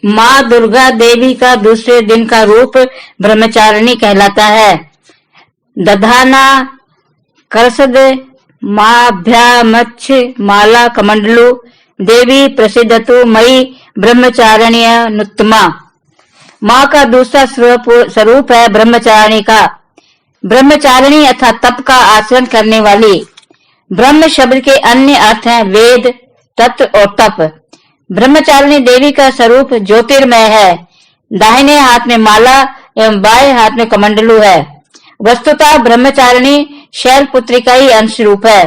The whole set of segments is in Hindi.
माँ दुर्गा देवी का दूसरे दिन का रूप ब्रह्मचारिणी कहलाता है। दधाना करसद माभ्यामच्छ माला कमंडलु देवी प्रसिद्धतु मई ब्रह्मचारिण्यनुत्तमा। माँ का दूसरा स्वरूप है ब्रह्मचारिणी का। ब्रह्मचारिणी अर्थात तप का आचरण करने वाली। ब्रह्म शब्द के अन्य अर्थ हैं वेद, तत्व और तप। ब्रह्मचारिणी देवी का स्वरूप ज्योतिर्मय है। दाहिने हाथ में माला एवं बाएं हाथ में कमंडलू है। वस्तुतः ब्रह्मचारिणी शैलपुत्री का ही अंश रूप है।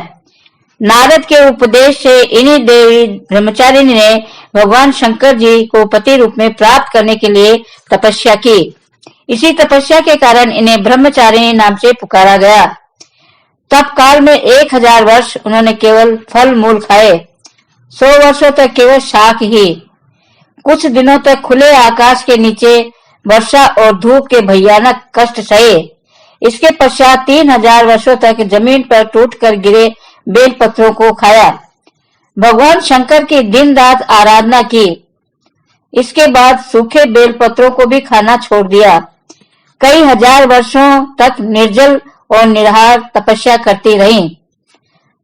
नारद के उपदेश से इन्हीं देवी ब्रह्मचारिणी ने भगवान शंकर जी को पति रूप में प्राप्त करने के लिए तपस्या की। इसी तपस्या के कारण इन्हें ब्रह्मचारिणी नाम से पुकारा गया। तप काल में 1000 वर्ष उन्होंने केवल फल मूल खाए। 100 वर्षों तक केवल शाक ही। कुछ दिनों तक खुले आकाश के नीचे वर्षा और धूप के भयानक कष्ट सहे। इसके पश्चात 3000 वर्षों तक जमीन पर टूटकर गिरे बेल पत्रों को खाया। भगवान शंकर की दिन रात आराधना की। इसके बाद सूखे बेल पत्रों को भी खाना छोड़ दिया। कई हजार वर्षों तक निर्जल और निराहार तपस्या करती रहीं।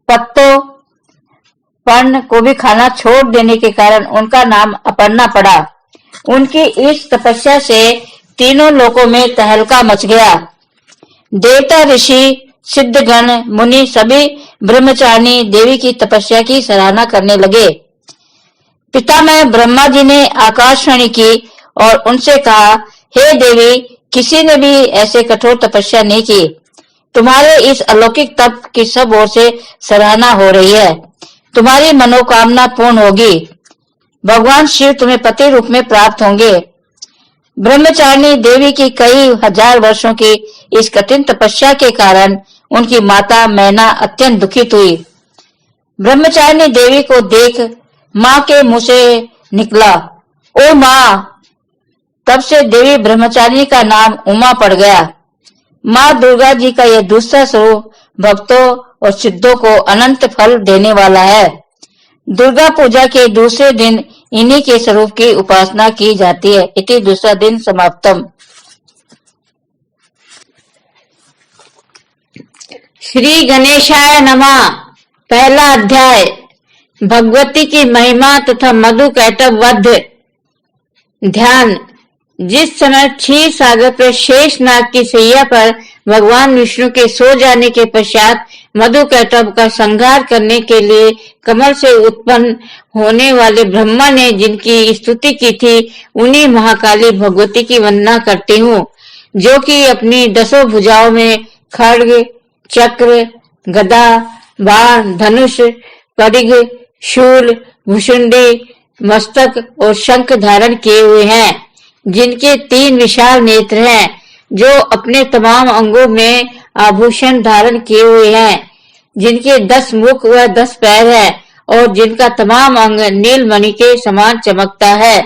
पत्तों पर्ण को भी खाना छोड़ देने के कारण उनका नाम अपर्णा पड़ा। उनकी इस तपस्या से तीनों लोकों में तहलका मच गया। देवता, ऋषि, सिद्धगण, मुनि सभी ब्रह्मचारिणी देवी की तपस्या की सराहना करने लगे। पितामह ब्रह्मा जी ने आकाशवाणी की और उनसे कहा, हे देवी, किसी ने भी ऐसे कठोर तपस्या नहीं की। तुम्हारे इस अलौकिक तप की सब ओर से सराहना हो रही है। तुम्हारी मनोकामना पूर्ण होगी। भगवान शिव तुम्हें पति रूप में प्राप्त होंगे। ब्रह्मचारिणी देवी की कई हजार वर्षों की इस कठिन तपस्या के कारण उनकी माता मैना अत्यंत दुखित हुई। ब्रह्मचारिणी देवी को देख माँ के मुंह से निकला, ओ माँ। तब से देवी ब्रह्मचारिणी का नाम उमा पड़ गया। माँ दुर्गा जी का यह दूसरा स्वरूप भक्तों और सिद्धों को अनंत फल देने वाला है। दुर्गा पूजा के दूसरे दिन इन्हीं के स्वरूप की उपासना की जाती है। इति दूसरा दिन समाप्तम। श्री गणेशाय नमः। पहला अध्याय। भगवती की महिमा तथा मधु कैटभ वध। ध्यान। जिस समय क्षीर सागर पर शेष नाग की सैया पर भगवान विष्णु के सो जाने के पश्चात मधु कैटभ का संहार करने के लिए कमल से उत्पन्न होने वाले ब्रह्मा ने जिनकी स्तुति की थी, उन्हीं महाकाली भगवती की वंदना करती हूँ, जो कि अपनी 10 भुजाओं में खड्ग, चक्र, गदा, बाण, धनुष, परिघ, शूल, भुषुंडी, मस्तक और शंख धारण किए हुए हैं, जिनके 3 विशाल नेत्र हैं, जो अपने तमाम अंगों में आभूषण धारण किए हुए हैं, जिनके 10 मुख व 10 पैर हैं और जिनका तमाम अंग नीलमणि के समान चमकता है।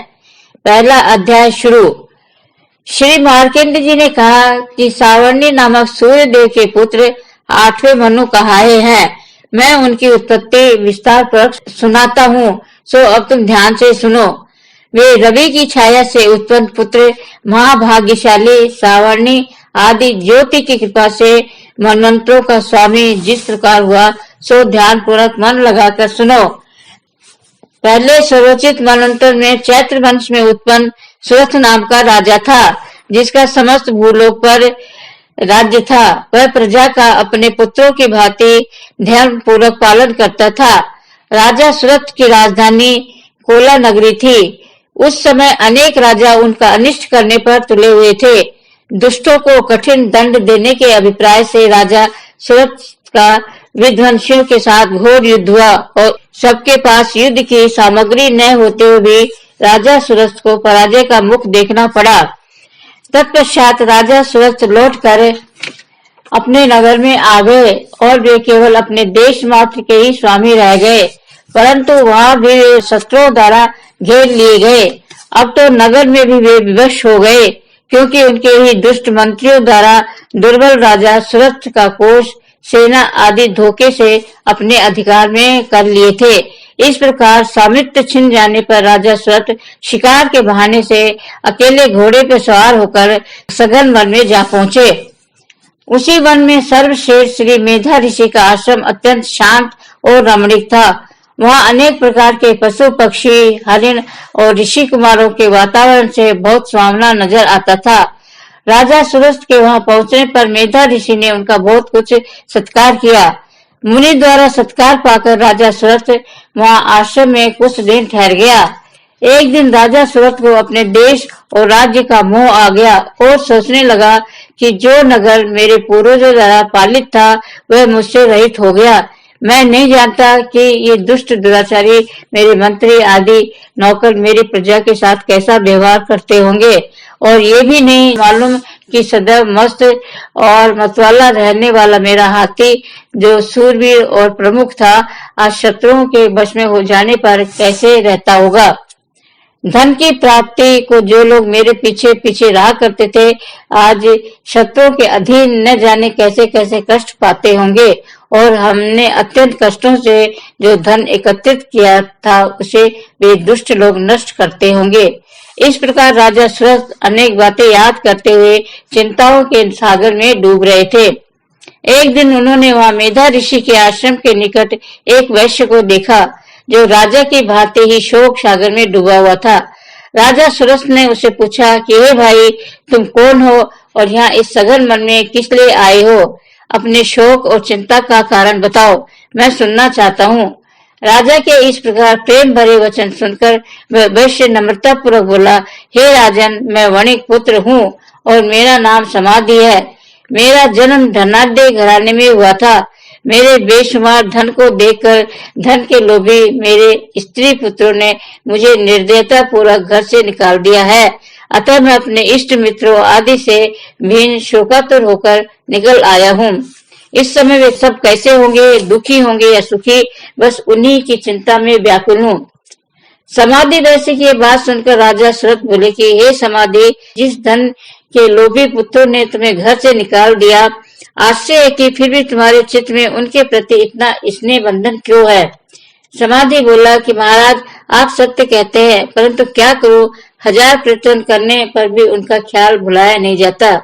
पहला अध्याय शुरू। श्री मार्कंड जी ने कहा कि सावर्णी नामक सूर्य देव के पुत्र 8वें मनु कहाए हैं। मैं उनकी उत्पत्ति विस्तार पर सुनाता हूँ, सो अब तुम ध्यान से सुनो। वे रवि की छाया से उत्पन्न पुत्र महाभाग्यशाली सावर्णी आदि ज्योति की कृपा से मनमंत्रों का स्वामी जिस प्रकार हुआ, सो ध्यान पूर्वक मन लगाकर सुनो। पहले सर्वोचित मनमंत्र में चैत्र वंश में उत्पन्न सुरथ नाम का राजा था, जिसका समस्त भूलोक पर राज्य था। वह प्रजा का अपने पुत्रों की भांति ध्यान पूर्वक पालन करता था। राजा सुरथ की राजधानी कोला नगरी थी। उस समय अनेक राजा उनका अनिष्ट करने पर तुले हुए थे। दुष्टों को कठिन दंड देने के अभिप्राय से राजा सुरथ का विध्वंसियों के साथ घोर युद्ध हुआ और सबके पास युद्ध की सामग्री न होते हुए भी राजा सुरथ को पराजय का मुख देखना पड़ा। तत्पश्चात राजा सुरथ लौटकर अपने नगर में आ गए और वे केवल अपने देश मात्र के ही स्वामी रह गए, परंतु वहां भी वे शत्रुओं द्वारा घेर लिए गए। अब तो नगर में भी वे विवश हो गए, क्योंकि उनके ही दुष्ट मंत्रियों द्वारा दुर्बल राजा सुरथ का कोष, सेना आदि धोखे से अपने अधिकार में कर लिए थे। इस प्रकार सामर्थ्य छिन जाने पर राजा सुरथ शिकार के बहाने से अकेले घोड़े पर सवार होकर सघन वन में जा पहुंचे। उसी वन में सर्वश्रेष्ठ श्री मेधा ऋषि का आश्रम अत्यंत शांत और रमणीक था। वहां अनेक प्रकार के पशु पक्षी, हरिण और ऋषि कुमारों के वातावरण से बहुत सुहावना नजर आता था। राजा सुरथ के वहां पहुंचने पर मेधा ऋषि ने उनका बहुत कुछ सत्कार किया। मुनि द्वारा सत्कार पाकर राजा सुरथ वहां आश्रम में कुछ दिन ठहर गया। एक दिन राजा सुरथ को अपने देश और राज्य का मोह आ गया और सोचने लगा कि जो नगर मेरे पूर्वजों द्वारा पालित था वह मुझसे रहित हो गया। मैं नहीं जानता कि ये दुष्ट दुराचारी मेरे मंत्री आदि नौकर मेरी प्रजा के साथ कैसा व्यवहार करते होंगे, और ये भी नहीं मालूम कि सदैव मस्त और मतवाला रहने वाला मेरा हाथी जो सूरवीर और प्रमुख था, आज शत्रुओं के वश में हो जाने पर कैसे रहता होगा। धन की प्राप्ति को जो लोग मेरे पीछे पीछे रहा करते थे, आज शत्रुओं के अधीन न जाने कैसे कैसे कष्ट पाते होंगे, और हमने अत्यंत कष्टों से जो धन एकत्रित किया था उसे वे दुष्ट लोग नष्ट करते होंगे। इस प्रकार राजा सुरथ अनेक बातें याद करते हुए चिंताओं के सागर में डूब रहे थे। एक दिन उन्होंने वहां मेधा ऋषि के आश्रम के निकट एक वैश्य को देखा जो राजा की भांति ही शोक सागर में डूबा हुआ था। राजा सुरथ ने उसे पूछा कि हे भाई, तुम कौन हो और यहाँ इस सघन वन में किस लिए आए हो? अपने शोक और चिंता का कारण बताओ, मैं सुनना चाहता हूँ। राजा के इस प्रकार प्रेम भरे वचन सुनकर वह वैश्य नम्रता पूर्वक बोला, हे राजन, मैं वणिक पुत्र हूँ और मेरा नाम समाधि है। मेरा जन्म धनाढ्य घराने में हुआ था। मेरे बेशुमार धन को देखकर धन के लोभी मेरे स्त्री पुत्रों ने मुझे निर्दयता पूर्वक घर से निकाल दिया है। अतः मैं अपने इष्ट मित्रों आदि से भिन्न शोकातुर होकर निकल आया हूँ। इस समय वे सब कैसे होंगे, दुखी होंगे या सुखी, बस उन्हीं की चिंता में व्याकुल हूँ। समाधि वैश्य की बात सुनकर राजा सुरथ बोले कि हे समाधि, जिस धन के लोभी पुत्रों ने तुम्हें घर से निकाल दिया, आश्चर्य है कि फिर भी तुम्हारे चित्त में उनके प्रति इतना स्नेह बंधन क्यों है? समाधि बोला कि महाराज, आप सत्य कहते हैं, परंतु क्या करूं, 1000 प्रयत्न करने पर भी उनका ख्याल भुलाया नहीं जाता।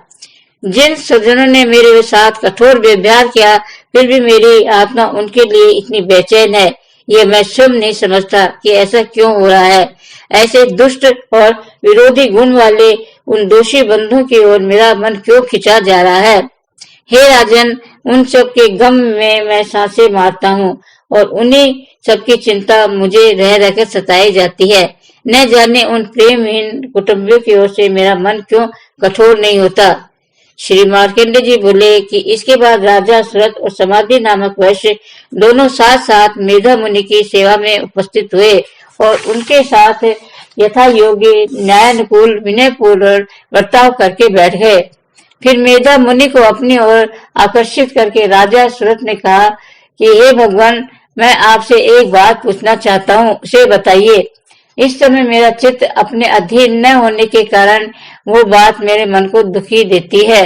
जिन सज्जनों ने मेरे साथ कठोर व्यवहार किया, फिर भी मेरी आत्मा उनके लिए इतनी बेचैन है। ये मैं स्वयं नहीं समझता कि ऐसा क्यों हो रहा है। ऐसे दुष्ट और विरोधी गुण वाले उन दोषी बंधुओं की ओर मेरा मन क्यों खिंचा जा रहा है? हे राजन, उन सब के गम में मैं सांसें मारता हूँ और उन्हीं सबकी चिंता मुझे रह रहकर सताई जाती है। न जाने उन प्रेमहीन कुटुंबियों की ओर से मेरा मन क्यों कठोर नहीं होता। श्री मार्कंडेय जी बोले कि इसके बाद राजा सुरथ और समाधि नामक वैश्य दोनों साथ साथ मेधा मुनि की सेवा में उपस्थित हुए और उनके साथ यथा योग्य न्यायानुकूल विनयपूर्ण बर्ताव करके बैठ गए। फिर मेधा मुनि को अपनी ओर आकर्षित करके राजा सुरथ ने कहा कि हे भगवान, मैं आपसे एक बात पूछना चाहता हूँ, उसे बताइए। इस समय मेरा चित्त अपने अधीन न होने के कारण वो बात मेरे मन को दुखी देती है।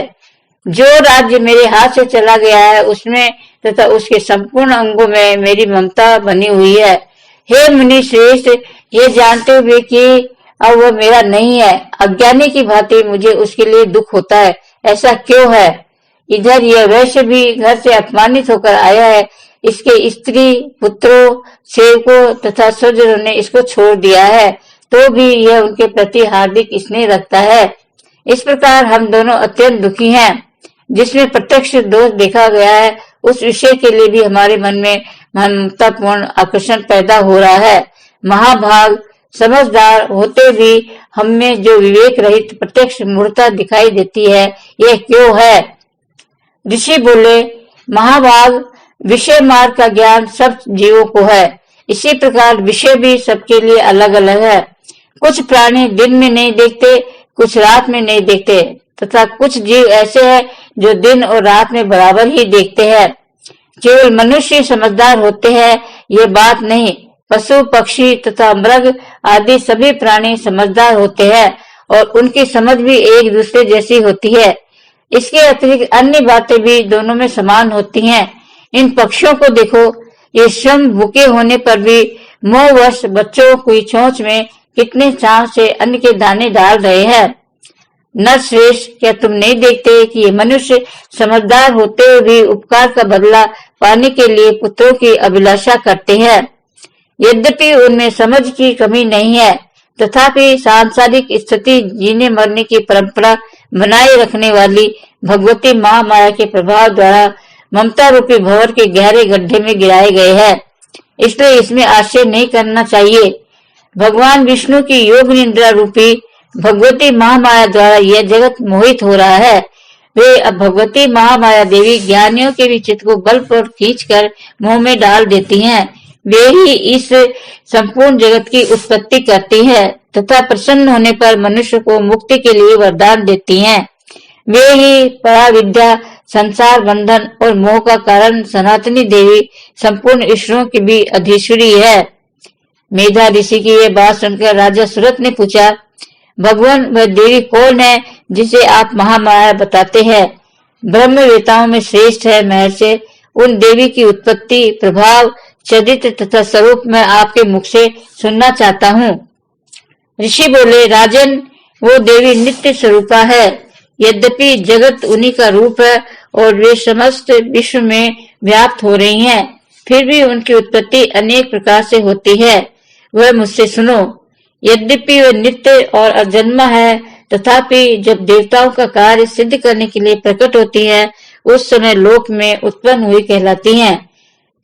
जो राज्य मेरे हाथ से चला गया है उसमें तथा उसके संपूर्ण अंगों में मेरी ममता बनी हुई है। हे मुनि श्रेष्ठ, ये जानते हुए कि अब वह मेरा नहीं है, अज्ञानी की भांति मुझे उसके लिए दुख होता है। ऐसा क्यों है? इधर यह वैश्य भी घर से अपमानित होकर आया है। इसके स्त्री पुत्रों, सेवकों तथा स्वजनों ने इसको छोड़ दिया है, तो भी यह उनके प्रति हार्दिक स्नेह रखता है। इस प्रकार हम दोनों अत्यंत दुखी हैं। जिसमें प्रत्यक्ष दोष देखा गया है, उस विषय के लिए भी हमारे मन में ममतापूर्ण आकर्षण पैदा हो रहा है। महाभाग, समझदार होते भी हम में जो विवेक रहित प्रत्यक्ष मूर्खता दिखाई देती है, यह क्यों है? ऋषि बोले, महाभाग, विषय मार्ग का ज्ञान सब जीवों को है। इसी प्रकार विषय भी सबके लिए अलग अलग है। कुछ प्राणी दिन में नहीं देखते, कुछ रात में नहीं देखते, तथा कुछ जीव ऐसे हैं जो दिन और रात में बराबर ही देखते हैं। केवल मनुष्य समझदार होते हैं, ये बात नहीं। पशु पक्षी तथा मृग आदि सभी प्राणी समझदार होते हैं और उनकी समझ भी एक दूसरे जैसी होती है। इसके अतिरिक्त अन्य बातें भी दोनों में समान होती हैं। इन पक्षियों को देखो, ये स्वयं भूखे होने पर भी मोहवश बच्चों की चोंच में कितने चाव से अन्न के दाने डाल रहे हैं। नरश्रेष्ठ, क्या तुम नहीं देखते कि ये मनुष्य समझदार होते हुए भी उपकार का बदला पाने के लिए पुत्रों की अभिलाषा करते हैं। यद्यपि उनमें समझ की कमी नहीं है, तथापि सांसारिक स्थिति जीने मरने की परंपरा बनाए रखने वाली भगवती महामाया के प्रभाव द्वारा ममता रूपी भंवर के गहरे गड्ढे में गिराए गए हैं। इसलिए इसमें आश्चर्य नहीं करना चाहिए। भगवान विष्णु की योग निद्रा रूपी भगवती महामाया द्वारा यह जगत मोहित हो रहा है। वे अब भगवती महामाया देवी ज्ञानियों के भी चित्त को बलपूर्वक खींचकर मुंह में डाल देती हैं। वे ही इस संपूर्ण जगत की उत्पत्ति करती है तथा प्रसन्न होने पर मनुष्य को मुक्ति के लिए वरदान देती हैं। वे ही पराविद्या, संसार बंधन और मोह का कारण सनातनी देवी संपूर्ण ईश्वरों की भी अधीश्वरी है। मेधा ऋषि की यह बात सुनकर राजा सुरत ने पूछा, भगवान वह देवी कौन है जिसे आप महामाया बताते हैं? ब्रह्मवेताओं में श्रेष्ठ है महर्षि। उन देवी की उत्पत्ति, प्रभाव, चरित्र तथा स्वरूप मैं आपके मुख से सुनना चाहता हूँ। ऋषि बोले, राजन, वो देवी नित्य स्वरूपा है। यद्यपि जगत उन्हीं का रूप है और वे समस्त विश्व में व्याप्त हो रही हैं, फिर भी उनकी उत्पत्ति अनेक प्रकार से होती है। वह मुझसे सुनो। यद्यपि वह नित्य और अजन्मा है, तथापि जब देवताओं का कार्य सिद्ध करने के लिए प्रकट होती है, उस समय लोक में उत्पन्न हुई कहलाती हैं।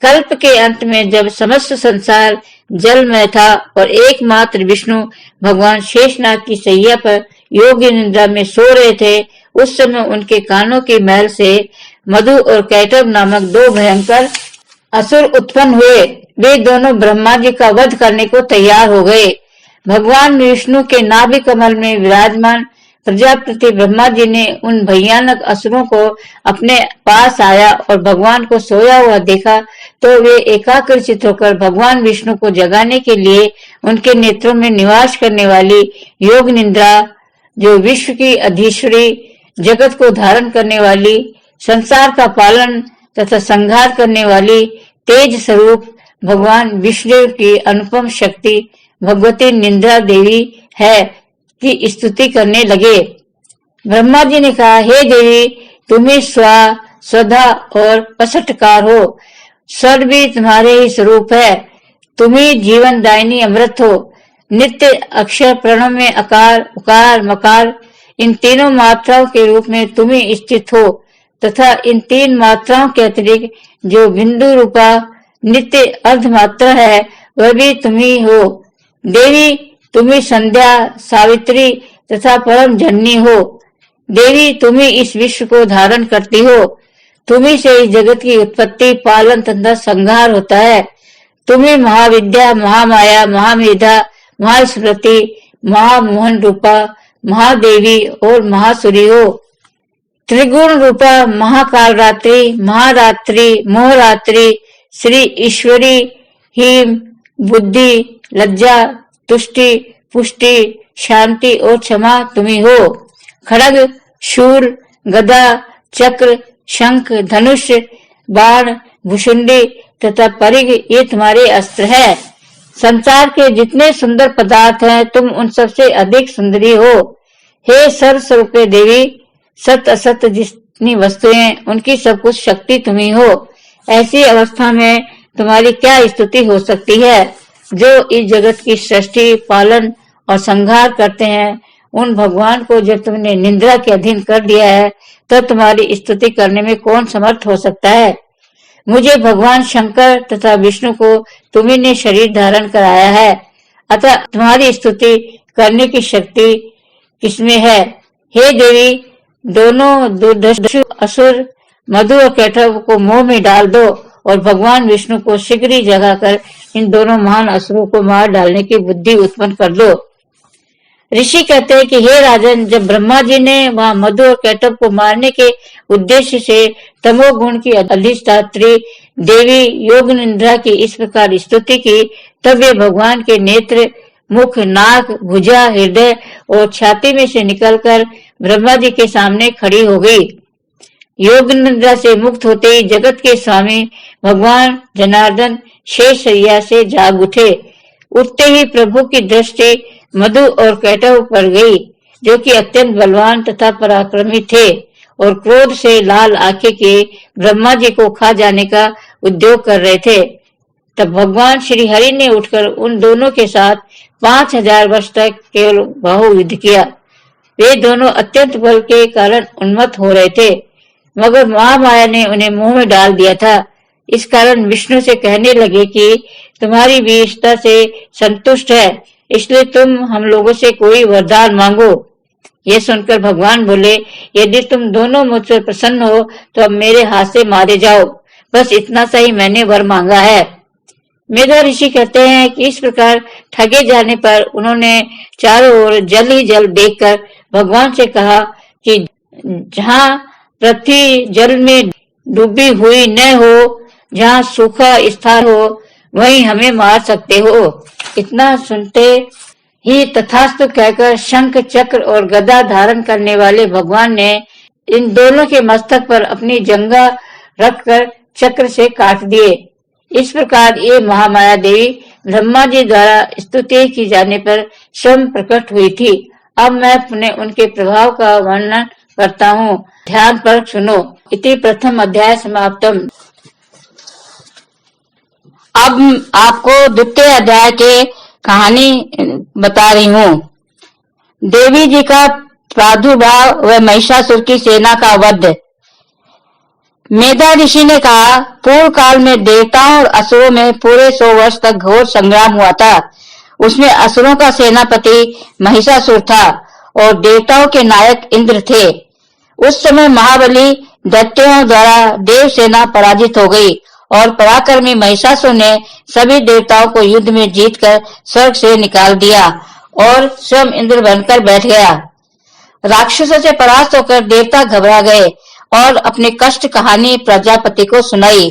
कल्प के अंत में जब समस्त संसार जलमय था और एकमात्र विष्णु भगवान शेषनाग की सैया पर योग निद्रा में सो रहे थे, उस समय उनके कानों के महल से मधु और कैटव नामक दो भयंकर असुर उत्पन्न हुए। वे दोनों ब्रह्मा जी का वध करने को तैयार हो गए। भगवान विष्णु के नाभि कमल में विराजमान प्रजापति ब्रह्मा जी ने उन भयानक असुरों को अपने पास आया और भगवान को सोया हुआ देखा तो वे एकाग्रचित होकर भगवान विष्णु को जगाने के लिए उनके नेत्रों में निवास करने वाली योग निद्रा, जो विश्व की अधीश्वरी, जगत को धारण करने वाली, संसार का पालन तथा संहार करने वाली तेज स्वरूप भगवान विष्णु की अनुपम शक्ति भगवती निद्रा देवी है की स्तुति करने लगे। ब्रह्मा जी ने कहा, हे देवी, तुम्हें स्वधा और पसटकार हो। स्वर भी तुम्हारे ही स्वरूप है। तुम्हें जीवन दायिनी अमृत हो। नित्य अक्षर प्रणव में अकार, उकार, मकार, इन तीनों मात्राओं के रूप में तुम्हें स्थित हो तथा इन तीन मात्राओं के अतिरिक्त जो बिंदु रूपा नित्य अर्ध मात्रा है वह भी तुम्ही हो। देवी, तुम्ही संध्या, सावित्री तथा परम जननी हो। देवी, तुम्ही इस विश्व को धारण करती हो। तुम्ही से इस जगत की उत्पत्ति, पालन तथा संहार होता है। तुम्ही महाविद्या, महामाया, महामेधा, महास्मृति, महामोहन रूपा, महादेवी और महासुरी हो। त्रिगुण रूपा महाकाल रात्रि, महारात्रि, मोहरात्रि, श्री ईश्वरी, हिम, बुद्धि, लज्जा, तुष्टि, पुष्टि, शांति और क्षमा तुम्ही हो। खड़ग, शूल, गदा, चक्र, शंख, धनुष, बाण, भुषुंडी तथा परिघ ये तुम्हारे अस्त्र है। संसार के जितने सुंदर पदार्थ हैं, तुम उन सबसे अधिक सुंदरी हो। हे सर्वस्वरूपे देवी, सत असत जितनी वस्तुएं, उनकी सब कुछ शक्ति तुम्ही हो। ऐसी अवस्था में तुम्हारी क्या स्तुति हो सकती है? जो इस जगत की सृष्टि, पालन और संहार करते हैं, उन भगवान को जब तुमने निद्रा के अधीन कर दिया है, तो तुम्हारी स्तुति करने में कौन समर्थ हो सकता है? मुझे भगवान शंकर तथा विष्णु को तुम्ही ने शरीर धारण कराया है, अतः तुम्हारी स्तुति करने की शक्ति किसमें है? हे देवी, दोनों दुर्धर्ष असुर मधु और कैटव को मुंह में डाल दो और भगवान विष्णु को शीघ्र ही जगाकर इन दोनों महान असुरों को मार डालने की बुद्धि उत्पन्न कर दो। ऋषि कहते हैं कि हे राजन, जब ब्रह्मा जी ने वहां मधु और कैटव को मारने के उद्देश्य से तमोगुण की अधिष्ठात्री देवी योग निद्रा की इस प्रकार स्तुति की, तब वे भगवान के नेत्र, मुख, नाक, भुजा, हृदय और छाती में से निकलकर ब्रह्मा जी के सामने खड़ी हो गई। योग निद्रा से मुक्त होते ही जगत के स्वामी भगवान जनार्दन शेषैया से जाग उठे। उठते ही प्रभु की दृष्टि मधु और कैटव पर गई, जो कि अत्यंत बलवान तथा पराक्रमी थे और क्रोध से लाल आंखें के ब्रह्मा जी को खा जाने का उद्योग कर रहे थे। तब भगवान श्री हरि ने उठकर उन दोनों के साथ 5000 वर्ष तक केवल बाहु युद्ध किया। वे दोनों अत्यंत बल के कारण उन्मत्त हो रहे थे, मगर महामाया ने उन्हें मुंह में डाल दिया था। इस कारण विष्णु से कहने लगे कि तुम्हारी वीरता से संतुष्ट है, इसलिए तुम हम लोगों से कोई वरदान मांगो। ये सुनकर भगवान बोले, यदि तुम दोनों मुझ पर प्रसन्न हो तो अब मेरे हाथ से मारे जाओ, बस इतना सा ही मैंने वर मांगा है। मेधा ऋषि कहते हैं कि इस प्रकार ठगे जाने पर उन्होंने चारों ओर जल ही जल देखकर भगवान से कहा कि जहाँ पृथ्वी जल में डूबी हुई न हो, जहाँ सूखा स्थान हो, वहीं हमें मार सकते हो। इतना सुनते ही तथास्तु कहकर शंख चक्र और गदा धारण करने वाले भगवान ने इन दोनों के मस्तक पर अपनी जंगा रखकर चक्र से काट दिए। इस प्रकार ये महामाया देवी ब्रह्मा जी द्वारा स्तुति की जाने पर स्वयं प्रकट हुई थी। अब मैं पुनः उनके प्रभाव का वर्णन करता हूँ, ध्यान पर सुनो। इति प्रथम अध्याय समाप्तम। अब आपको द्वितीय अध्याय के कहानी बता रही हूँ। देवी जी का प्रादुर्भाव व महिषासुर की सेना का वध। मेधा ऋषि ने कहा, पूर्व काल में देवताओं और असुरों में पूरे 100 वर्ष तक घोर संग्राम हुआ था। उसमें असुरों का सेनापति महिषासुर था और देवताओं के नायक इंद्र थे। उस समय महाबली दैत्यों द्वारा देव सेना पराजित हो गई और पराक्रमी महिषासुर ने सभी देवताओं को युद्ध में जीतकर स्वर्ग से निकाल दिया और स्वयं इंद्र बनकर बैठ गया। राक्षसों से परास्त होकर देवता घबरा गए और अपनी कष्ट कहानी प्रजापति को सुनाई।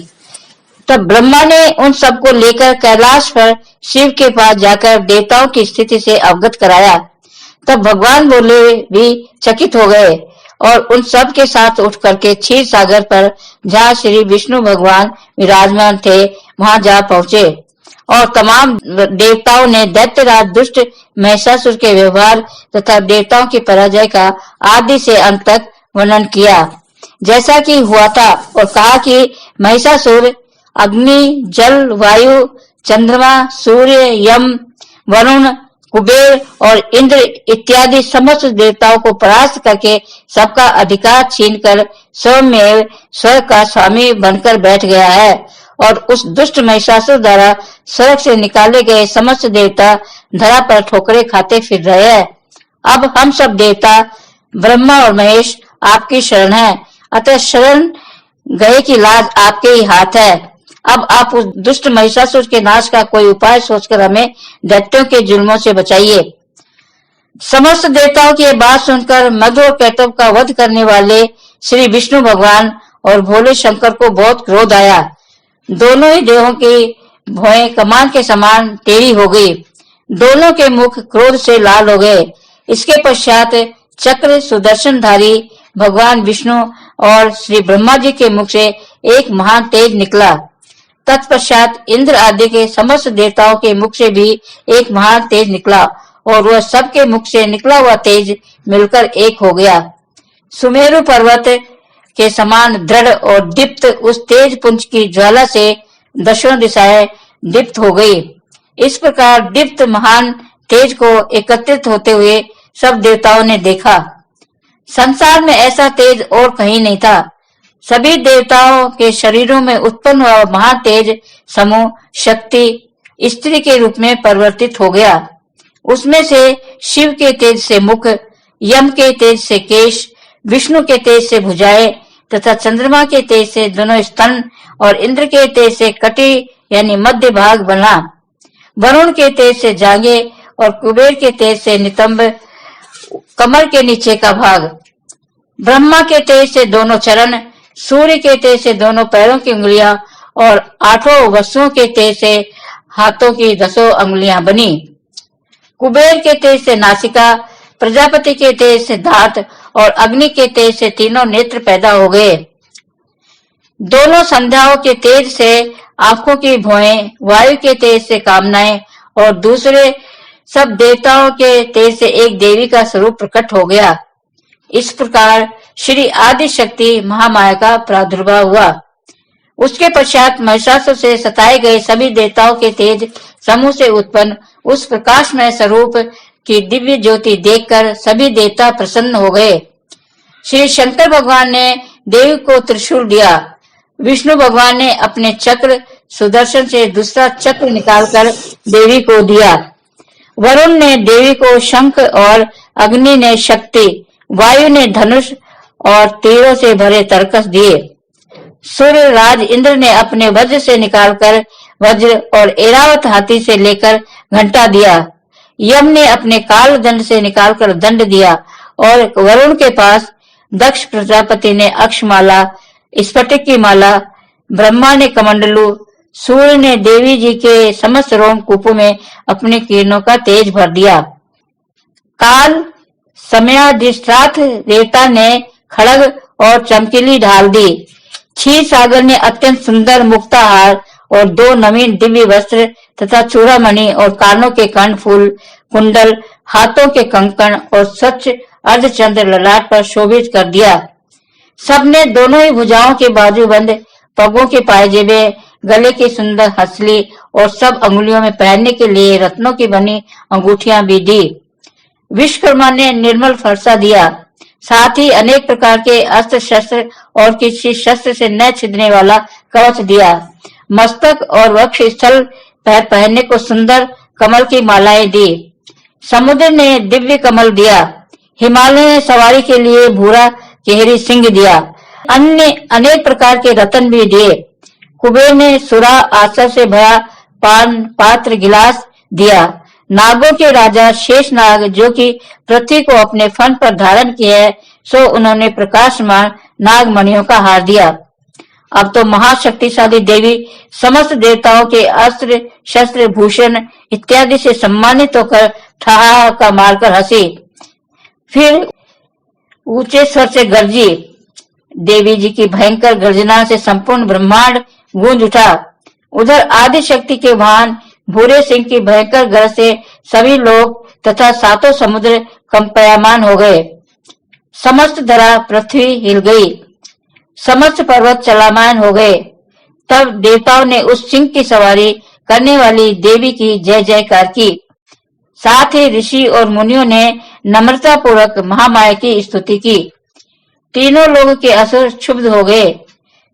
तब ब्रह्मा ने उन सबको लेकर कैलाश पर शिव के पास जाकर देवताओं की स्थिति से अवगत कराया। तब भगवान बोले भी चकित हो गए और उन सब के साथ उठ करके क्षीर सागर पर जहाँ श्री विष्णु भगवान विराजमान थे वहां जा पहुंचे और तमाम देवताओं ने दैत्यराज दुष्ट महिषासुर के व्यवहार तथा देवताओं की पराजय का आदि से अंत तक वर्णन किया, जैसा कि हुआ था, और कहा कि महिषासुर अग्नि, जल, वायु, चंद्रमा, सूर्य, यम, वरुण, कुबेर और इंद्र इत्यादि समस्त देवताओं को परास्त करके सबका अधिकार छीनकर स्वयं स्वर्ग का स्वामी बनकर बैठ गया है और उस दुष्ट महिषासुर द्वारा स्वर्ग से निकाले गए समस्त देवता धरा पर ठोकरे खाते फिर रहे हैं। अब हम सब देवता ब्रह्मा और महेश आपकी शरण है, अतः शरण गए की लाज आपके ही हाथ है। अब आप उस दुष्ट महिषासुर के नाश का कोई उपाय सोचकर हमें दैत्यों के जुल्मों से बचाइए। समस्त देवताओं की बात सुनकर मधु और कैटव का वध करने वाले श्री विष्णु भगवान और भोले शंकर को बहुत क्रोध आया। दोनों ही देहों की भौएं कमान के समान टेढ़ी हो गई, दोनों के मुख क्रोध से लाल हो गए। इसके पश्चात चक्र सुदर्शनधारी भगवान विष्णु और श्री ब्रह्मा जी के मुख से एक महान तेज निकला। तत्पश्चात इंद्र आदि के समस्त देवताओं के मुख से भी एक महान तेज निकला और वह सबके मुख से निकला हुआ तेज मिलकर एक हो गया। सुमेरु पर्वत के समान दृढ़ और दीप्त उस तेज पुंज की ज्वाला से दशों दिशाएं दीप्त हो गई। इस प्रकार दीप्त महान तेज को एकत्रित होते हुए सब देवताओं ने देखा। संसार में ऐसा तेज और कहीं नहीं था। सभी देवताओं के शरीरों में उत्पन्न हुआ महान तेज समूह शक्ति स्त्री के रूप में परिवर्तित हो गया। उसमें से शिव के तेज से मुख, यम के तेज से केश, विष्णु के तेज से भुजाएं तथा चंद्रमा के तेज से दोनों स्तन और इंद्र के तेज से कटी यानी मध्य भाग बना। वरुण के तेज से जांघे और कुबेर के तेज से नितंब कमर के नीचे का भाग, ब्रह्मा के तेज से दोनों चरण, सूर्य के तेज से दोनों पैरों की उंगलियां और 8 वसुओं के तेज से हाथों की 10 उंगलियां बनी। कुबेर के तेज से नासिका, प्रजापति के तेज से दांत और अग्नि के तेज से तीनों नेत्र पैदा हो गए। दोनों संध्याओं के तेज से आंखों की भौएं, वायु के तेज से कामनाएं और दूसरे सब देवताओं के तेज से एक देवी का स्वरूप प्रकट हो गया। इस प्रकार श्री आदि शक्ति महामाया का प्रादुर्भाव हुआ। उसके पश्चात महिषासुर से सताए गए सभी देवताओं के तेज समूह से उत्पन्न उस प्रकाशमय स्वरूप की दिव्य ज्योति देखकर सभी देवता प्रसन्न हो गए। श्री शंकर भगवान ने देवी को त्रिशूल दिया। विष्णु भगवान ने अपने चक्र सुदर्शन से दूसरा चक्र निकालकर देवी को दिया। वरुण ने देवी को शंख और अग्नि ने शक्ति, वायु ने धनुष और तीरों से भरे तरकस दिए। सूर्य राज इंद्र ने अपने वज्र से निकालकर वज्र और एरावत हाथी से लेकर घंटा दिया। यम ने अपने काल दंड से निकालकर दंड दिया और वरुण के पास दक्ष प्रजापति ने अक्षमाला, स्फटिक की माला, ब्रह्मा ने कमंडलू, सूर्य ने देवी जी के समस्त रोम कूपों में अपने किरणों का तेज भर दिया। काल समयाधिष्ठात देवता ने खड़ग और चमकीली ढाल दी। क्षीर सागर ने अत्यंत सुंदर मुक्ताहार और 2 नवीन दिव्य वस्त्र तथा चूड़ामणि और कानों के कर्णफूल, कुंडल, हाथों के कंकण और स्वच्छ अर्धचंद्र ललाट पर शोभित कर दिया। सबने दोनों ही भुजाओं के बाजूबंद, पगों के पायजेबे, गले की सुंदर हंसली और सब अंगुलियों में पहनने के लिए रत्नों की बनी अंगूठियां भी दी। विश्वकर्मा ने निर्मल फरसा दिया। साथ ही अनेक प्रकार के अस्त्र शस्त्र और किसी शस्त्र से न छिदने वाला कवच दिया। मस्तक और वक्ष स्थल पर पहनने को सुंदर कमल की मालाएं दी। समुद्र ने दिव्य कमल दिया। हिमालय ने सवारी के लिए भूरा केहरी सिंह दिया। अन्य अनेक प्रकार के रतन भी दिए। कुबेर ने सुरा आसर से भरा पान पात्र गिलास दिया। नागों के राजा शेषनाग, जो कि पृथ्वी को अपने फन पर धारण किए है, सो उन्होंने प्रकाशमान नागमणियों का हार दिया। अब तो महाशक्तिशाली देवी समस्त देवताओं के अस्त्र शस्त्र भूषण इत्यादि से सम्मानित होकर ठहाका मारकर हंसी। फिर ऊंचे स्वर से गरजी। देवी जी की भयंकर गर्जना से संपूर्ण ब्रह्मांड गूंज उठा। उधर आदि शक्ति के वाहन भूरे सिंह की भयंकर गरज से सभी लोग तथा सातों समुद्र कंपायमान हो गए। समस्त धरा पृथ्वी हिल गई। समस्त पर्वत चलामान हो गए। तब देवताओं ने उस सिंह की सवारी करने वाली देवी की जय जयकार की। साथ ही ऋषि और मुनियों ने नम्रता पूर्वक महामाया की स्तुति की। तीनों लोगों के असुर क्षुब्ध हो गए।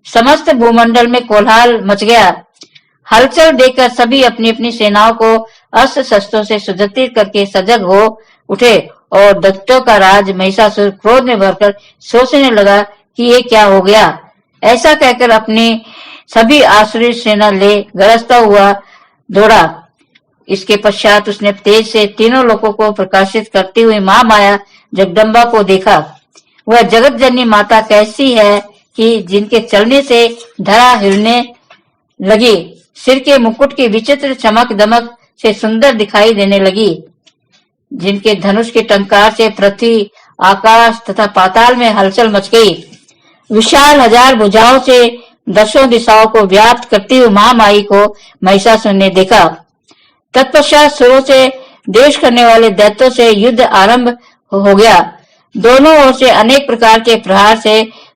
समस्त भूमंडल में कोलाहल मच गया। हलचल देखकर सभी अपनी अपनी सेनाओं को अस्त्र शस्त्रों से सुसज्जित करके सजग हो उठे और दैत्यों का राज महिषासुर क्रोध में भरकर सोचने लगा कि ये क्या हो गया। ऐसा कहकर अपनी सभी आसुरी सेना ले गरजता हुआ दौड़ा। इसके पश्चात उसने तेज से तीनों लोगों को प्रकाशित करती हुई महामाया जगदम्बा को देखा। वह जगत जननी माता कैसी है कि जिनके चलने से धरा हिलने लगी, सिर के मुकुट की विचित्र चमक दमक से सुंदर दिखाई देने लगी, जिनके धनुष के टंकार से पृथ्वी, आकाश तथा पाताल में हलचल मच गई। विशाल 1000 भुजाओं से दसों दिशाओं को व्याप्त करती हुई महामाई को महिषासुर ने देखा। तत्पश्चात सुरों से देश करने वाले दैत्यों से युद्ध आरंभ हो गया। दोनों ओर से अनेक प्रकार के प्रहार से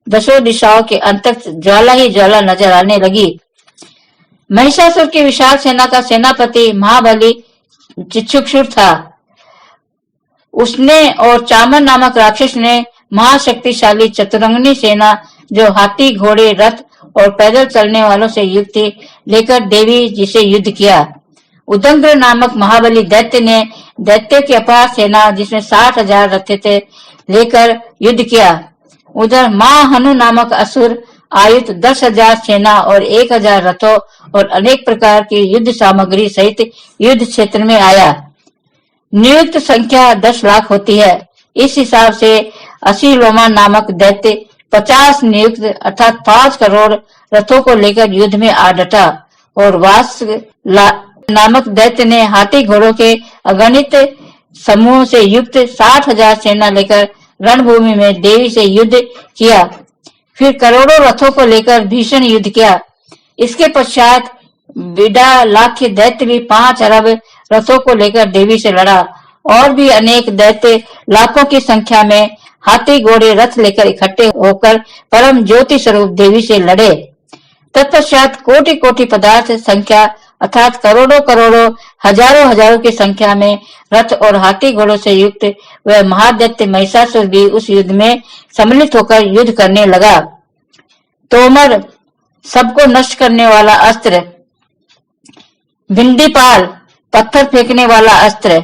दसों दिशाओं के अंत ज्वाला ही ज्वाला नजर आने लगी। महिषासुर की विशाल सेना का सेनापति महाबली चिक्षुर था। उसने और चामर नामक राक्षस ने महाशक्तिशाली चतुरंगनी सेना, जो हाथी, घोड़े, रथ और पैदल चलने वालों से युक्त थी, लेकर देवी जी से युद्ध किया। उदंग्र नामक महाबली दैत्य ने दैत्य की अपार सेना, जिसमें 60,000 रथ थे, लेकर युद्ध किया। उधर महाहनु नामक असुर आयुध 10,000 सेना और 1,000 रथों और अनेक प्रकार की युद्ध सामग्री सहित युद्ध क्षेत्र में आया। नियुक्त संख्या 10 लाख होती है। इस हिसाब से असीलोमा नामक दैत्य 50 नियुक्त अर्थात 5 करोड़ रथों को लेकर युद्ध में आ डटा और वास नामक दैत्य ने हाथी घोड़ों के अगणित समूह से युक्त 60,000 सेना लेकर रणभूमि में देवी से युद्ध किया। फिर करोड़ों रथों को लेकर भीषण युद्ध किया। इसके पश्चात बिडा लाख्य दैत्य भी 5 अरब रथों को लेकर देवी से लड़ा। और भी अनेक दैत्य लाखों की संख्या में हाथी घोड़े रथ लेकर इकट्ठे होकर परम ज्योति स्वरूप देवी से लड़े। तत्पश्चात कोटि कोटि पदार्थ संख्या अर्थात करोड़ों करोड़ों हजारों हजारों की संख्या में रथ और हाथी घोड़ों से युक्त वह महादैत्य महिषासुर भी उस युद्ध में सम्मिलित होकर युद्ध करने लगा। तोमर सबको नष्ट करने वाला अस्त्र, भिंडीपाल पत्थर फेंकने वाला अस्त्र,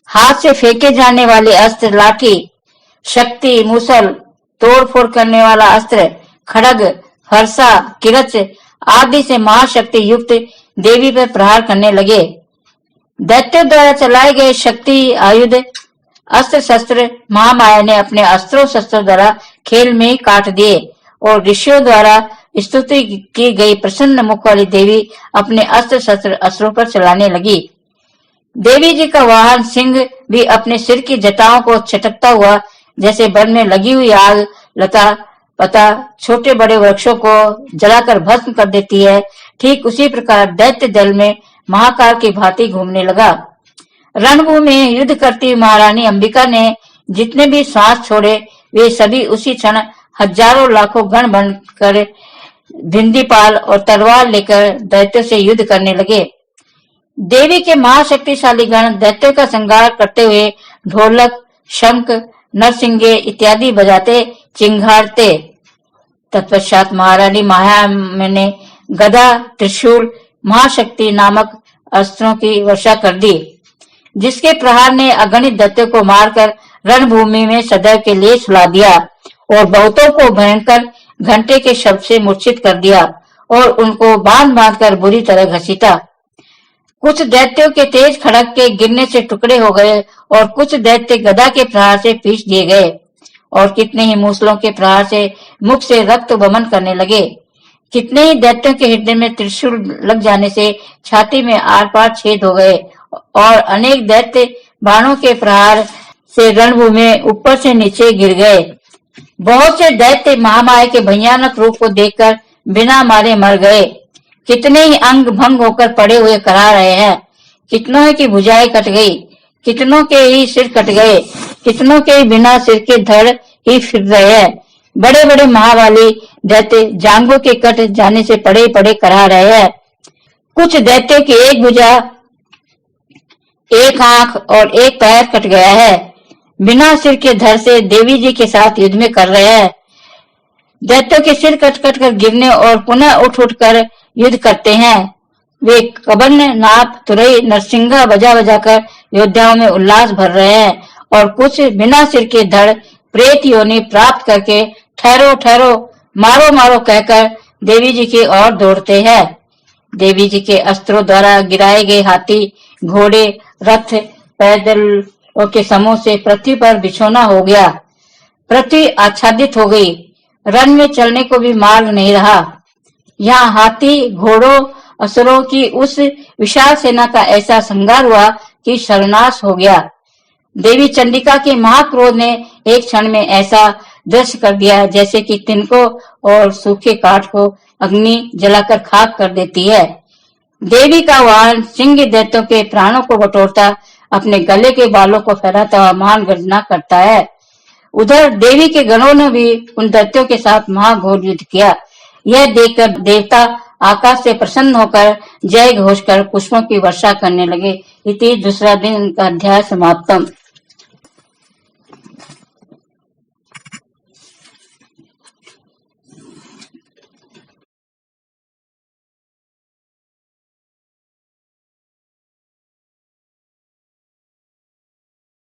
हाथ से फेंके जाने वाले अस्त्र लाठी, शक्ति मूसल तोड़ फोड़ करने वाला अस्त्र, खड़ग फरसा किरच आदि से महाशक्ति युक्त देवी पर प्रहार करने लगे। दैत्यों द्वारा चलाए गए शक्ति आयुध अस्त्र शस्त्र महामाया ने अपने अस्त्रों शस्त्रों द्वारा खेल में ही काट दिए और ऋषियों द्वारा स्तुति की गई प्रसन्न मुख वाली देवी अपने अस्त्र शस्त्र अस्त्रों पर चलाने लगी। देवी जी का वाहन सिंह भी अपने सिर की जटाओं को छटकता हुआ जैसे वन में लगी हुई आग लता पता छोटे बड़े वृक्षों को जलाकर भस्म कर देती है, ठीक उसी प्रकार दैत्य दल में महाकाल की भांति घूमने लगा। रणभूमि में युद्ध करती महारानी अंबिका ने जितने भी श्वास छोड़े वे सभी उसी क्षण हजारों लाखों गण बनकर भिंडीपाल और तलवार लेकर दैत्यों से युद्ध करने लगे। देवी के महाशक्तिशाली गण दैत्यों का संहार करते हुए ढोलक शंख नरसिंगे इत्यादि बजाते चिंघाड़ते। तत्पश्चात महारानी माया ने गदा त्रिशूल महाशक्ति नामक अस्त्रों की वर्षा कर दी, जिसके प्रहार ने अगणित दैत्यों को मारकर रणभूमि में सदैव के लिए सुला दिया और बहुतों को भयंकर घंटे के शब्द से मूर्छित कर दिया और उनको बांध बांध कर बुरी तरह घसीटा। कुछ दैत्यों के तेज खड़क के गिरने से टुकड़े हो गए और कुछ दैत्य गदा के प्रहार से पीस दिए गए और कितने ही मूसलों के प्रहार से मुख से रक्त वमन करने लगे। कितने ही दैत्यों के हृदय में त्रिशूल लग जाने से छाती में आर पार छेद हो गए और अनेक दैत्य बाणों के प्रहार से रणभूमि में ऊपर से नीचे गिर गए। बहुत से दैत्य महामाया के भयानक रूप को देखकर बिना मारे मर गए। कितने ही अंग भंग होकर पड़े हुए करा रहे हैं, कितनों की भुजाएं कट गई, कितनों के ही सिर कट गए, कितनों के ही बिना सिर के धड़ ही फिर रहे हैं। बड़े बड़े महावाली दैत्य जांघों के कट जाने से पड़े पड़े करा रहे हैं। कुछ दैत्य की एक भुजा एक आंख और एक पैर कट गया है, बिना सिर के धड़ से देवी जी के साथ युद्ध में कर रहे हैं। दैत्यों के सिर कट कट कर गिरने और पुनः उठ उठ कर युद्ध करते हैं। वे कबन नाप तुरई नरसिंगा बजा बजा कर योद्धाओं में उल्लास भर रहे हैं और कुछ बिना सिर के धड़ प्रेत योनि प्राप्त करके ठहरो ठहरो मारो मारो कहकर देवी जी की ओर दौड़ते हैं। देवी जी के अस्त्रों द्वारा गिराए गए हाथी घोड़े रथ पैदलों के समूह से पृथ्वी पर बिछोना हो गया। पृथ्वी आच्छादित हो गई, रण में चलने को भी मार्ग नहीं रहा। यहाँ हाथी घोड़ों असुरों की उस विशाल सेना का ऐसा संहार हुआ कि सर्वनाश हो गया। देवी चंडिका के महाक्रोध ने एक क्षण में ऐसा दृश्य कर दिया जैसे कि तिनकों और सूखे काठ को अग्नि जलाकर खाक कर देती है। देवी का वाहन सिंह दैत्यों के प्राणों को बटोरता अपने गले के बालों को फैलाता हुआ महान गर्जना करता है। उधर देवी के गणों ने भी उन दैत्यों के साथ महाघोर युद्ध किया। यह देखकर देवता आकाश से प्रसन्न होकर जय घोष कर पुष्पों की वर्षा करने लगे। इति दूसरा दिन का अध्याय समाप्तम।